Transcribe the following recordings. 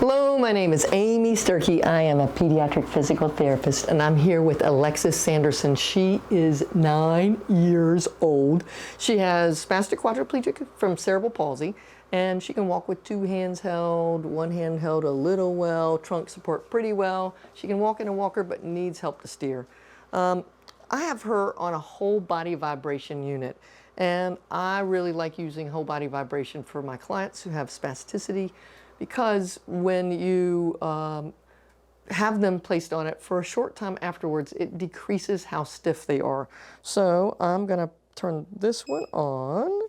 Hello, my name is Amy Sturkey. I am a pediatric physical therapist, and I'm here with Alexis Sanderson. She is 9 years old. She has spastic quadriplegic from cerebral palsy, and she can walk with 2 hands held, 1 hand held a little well, trunk support pretty well. She can walk in a walker, but needs help to steer. I have her on a whole body vibration unit, and I really like using whole body vibration for my clients who have spasticity, because when you have them placed on it for a short time afterwards, it decreases how stiff they are. So I'm going to turn this one on.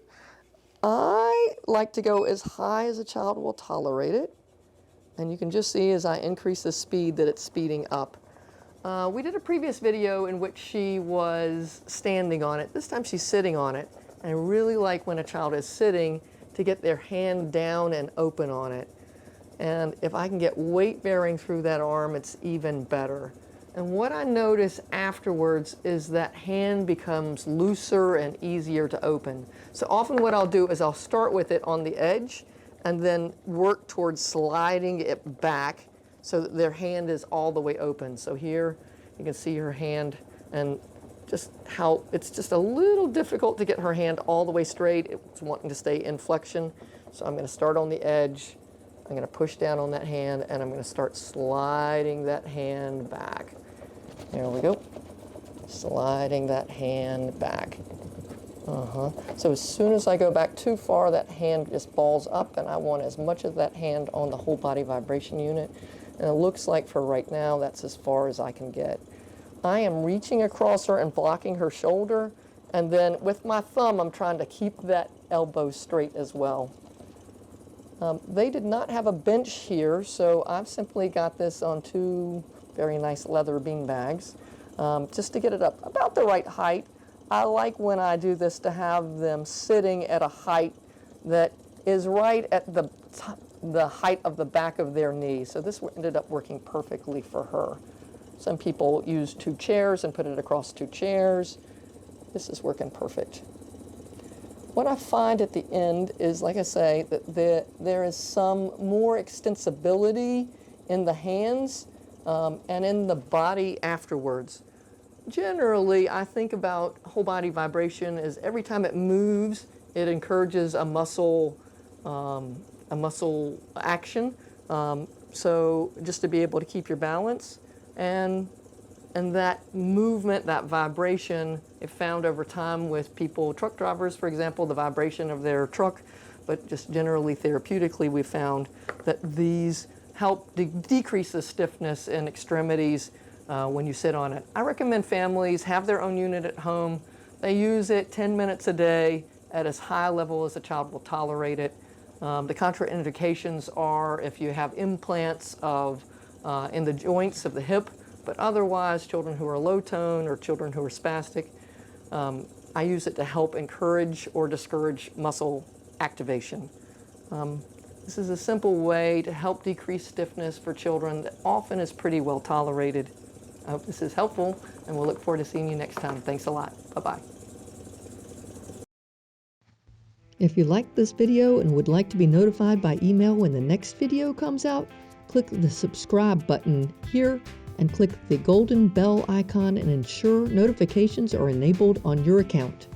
I like to go as high as a child will tolerate it. And you can just see as I increase the speed that it's speeding up. We did a previous video in which she was standing on it. This time she's sitting on it. And I really like when a child is sitting to get their hand down and open on it. And if I can get weight bearing through that arm, it's even better. And what I notice afterwards is that hand becomes looser and easier to open. So often what I'll do is I'll start with it on the edge and then work towards sliding it back so that their hand is all the way open. So here you can see her hand and just how it's just a little difficult to get her hand all the way straight. It's wanting to stay in flexion. So I'm going to start on the edge. I'm going to push down on that hand, and I'm going to start sliding that hand back. There we go. Sliding that hand back. So as soon as I go back too far, that hand just balls up, and I want as much of that hand on the whole body vibration unit. And it looks like for right now, that's as far as I can get. I am reaching across her and blocking her shoulder, and then with my thumb, I'm trying to keep that elbow straight as well. They did not have a bench here, so I've simply got this on 2 very nice leather bean bags just to get it up about the right height. I like when I do this to have them sitting at a height that is right at the height of the back of their knee. So this ended up working perfectly for her. Some people use 2 chairs and put it across 2 chairs. This is working perfect. What I find at the end is, like I say, that there is some more extensibility in the hands and in the body afterwards. Generally, I think about whole body vibration as every time it moves, it encourages a muscle action. So just to be able to keep your balance, and that movement, that vibration, if found over time with people, truck drivers, for example, the vibration of their truck, but just generally therapeutically, we found that these help decrease the stiffness in extremities when you sit on it. I recommend families have their own unit at home. They use it 10 minutes a day at as high a level as a child will tolerate it. The contraindications are if you have implants in the joints of the hip, but otherwise, children who are low tone or children who are spastic, I use it to help encourage or discourage muscle activation. This is a simple way to help decrease stiffness for children that often is pretty well tolerated. I hope this is helpful, and we'll look forward to seeing you next time. Thanks a lot. Bye-bye. If you liked this video and would like to be notified by email when the next video comes out, click the subscribe button here and click the golden bell icon and ensure notifications are enabled on your account.